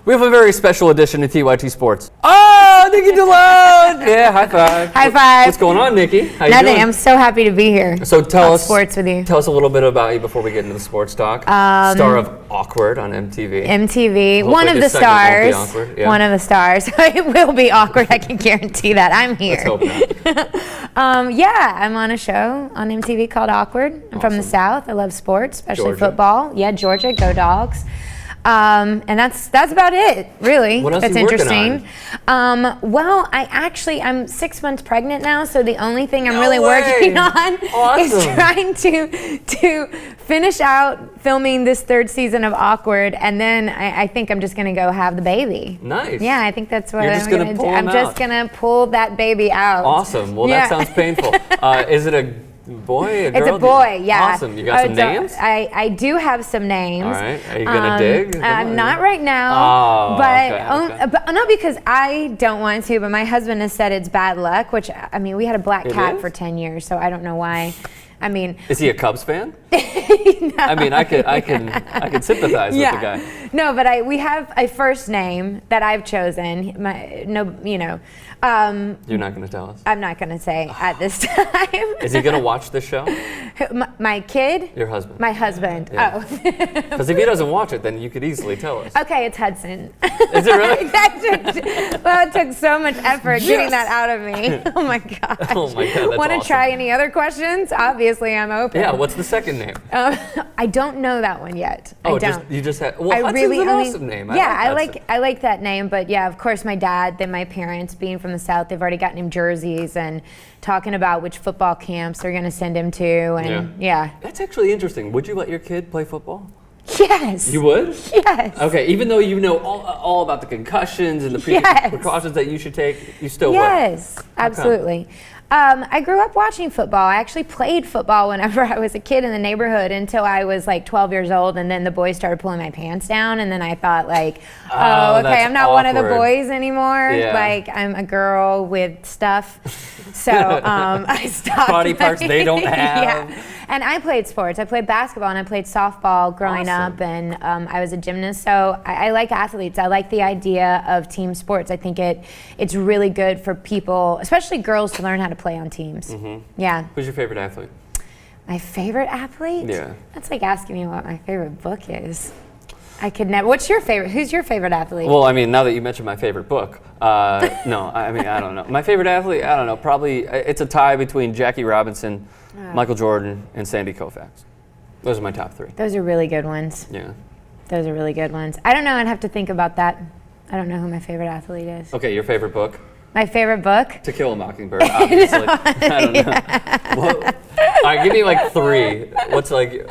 We have a very special edition of TYT Sports. Oh, Nikki DeLoach! Yeah, high five. High five. What's going on, Nikki? How you Nothing. doing? I'm so happy to be here. So tell us sports with you. Tell us a little bit about you before we get into the sports talk. Star of Awkward on MTV. MTV. Hopefully One of the this segment won't be stars. awkward. Yeah. One of the stars. It will be awkward. I can guarantee that. I'm here. Let's hope not. Yeah, I'm on a show on MTV called Awkward. I'm from the Awesome. South. I love sports, especially Georgia. football. Yeah, Georgia. Go Dogs. And that's about it, really. What else That's are you working interesting. Well, I'm 6 months pregnant now, so the only thing I'm really way. working on is Awesome. trying to finish out filming this third season of Awkward, and then I think I'm just gonna go have the baby. Nice. Yeah, I think that's what You're I'm just gonna gonna do. pull I'm him just out. gonna pull that baby out. Awesome. Well, Yeah. that sounds painful. Is it a boy, a girl? It's a boy, yeah. Awesome. You got some names? I do have some names. All right. Are you gonna dig? Come on. Not right now, Oh, but, okay. but not because I don't want to, but my husband has said it's bad luck, which, I mean, we had a black It cat is? for 10 years, so I don't know why. I mean, Is he a Cubs fan? no. I mean, I can sympathize with the guy. No, but we have a first name that I've chosen. You're not going to tell us. I'm not going to say at this time. Is he going to watch this show? My kid? Your husband. My husband. Yeah. Oh. Because if he doesn't watch it, then you could easily tell us. Okay, it's Hudson. Is it really? Well, it took so much effort getting that out of me. Oh my god. Oh my God, that's Want to awesome. try any other questions? Obviously, I'm open. Yeah, what's the second name? I don't know that one yet. Oh, I don't. you just had. Well, Hudson's an awesome name. I like that name, but yeah, of course, my dad, then my parents, being from the South, they've already gotten him jerseys and talking about which football camps they're going to send him to, and yeah. That's actually interesting. Would you let your kid play football? Yes. You would? Yes. Okay, even though you know all about the concussions and the precautions that you should take, you still would? Yes, absolutely. I grew up watching football. I actually played football whenever I was a kid in the neighborhood until I was like 12 years old, and then the boys started pulling my pants down, and then I thought like, oh okay, that's I'm not one of the awkward. boys anymore. Yeah. Like, I'm a girl with stuff. So I stopped. Body parts they don't have. Yeah. And I played sports. I played basketball and I played softball growing Awesome. up, and I was a gymnast. So I like athletes. I like the idea of team sports. I think it's really good for people, especially girls, to learn how to play on teams. Mm-hmm. Yeah. Who's your favorite athlete? My favorite athlete? Yeah. That's like asking me what my favorite book is. I could never. What's your favorite? Who's your favorite athlete? Well, I mean, now that you mentioned my favorite book, no, I mean, I don't know. My favorite athlete, I don't know. Probably it's a tie between Jackie Robinson, Michael Jordan, and Sandy Koufax. Those are my top three. Those are really good ones. Yeah. Those are really good ones. I don't know. I'd have to think about that. I don't know who my favorite athlete is. Okay, your favorite book? My favorite book? To Kill a Mockingbird, obviously. I don't know. Well, all right, give me like three. What's like...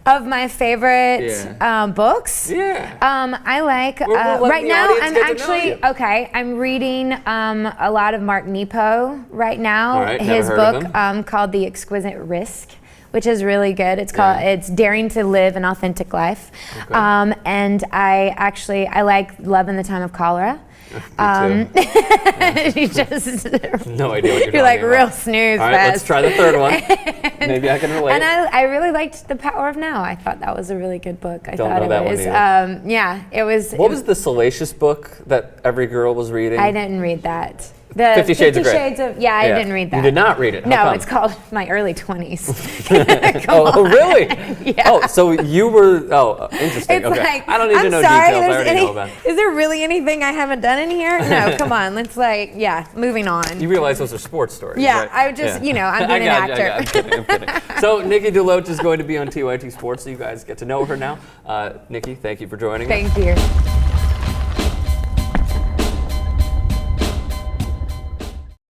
Of my favorite books? Yeah. I like, We're letting right the now, audience I'm get to know actually, you. okay, I'm reading a lot of Mark Nepo right now. All right, never His heard of book him. called The Exquisite Risk, which is really good. It's called, it's Daring to Live an Authentic Life. Okay. And I like Love in the Time of Cholera. You just No idea what you're you're like talking real about. snooze All right, fest. let's try the third one. Maybe I can relate. And I really liked The Power of Now. I thought that was a really good book. I Don't thought know that it one was. either. Yeah, it was. What was the salacious book that every girl was reading? I didn't read that. The 50 Shades of Grey. I didn't read that. You did not read it? How No, come? it's called My Early 20s. Oh, really? Yeah. Oh, so you were, interesting. It's Okay. like, I don't need to I'm know sorry, details. I there's already know about it. Is there really anything I haven't done in here? No, come on. Let's moving on. You realize those are sports stories, Yeah, right? I just, I'm being an actor. I'm kidding. So Nikki DeLoach is going to be on TYT Sports, so you guys get to know her now. Nikki, thank you for joining us. Thank you.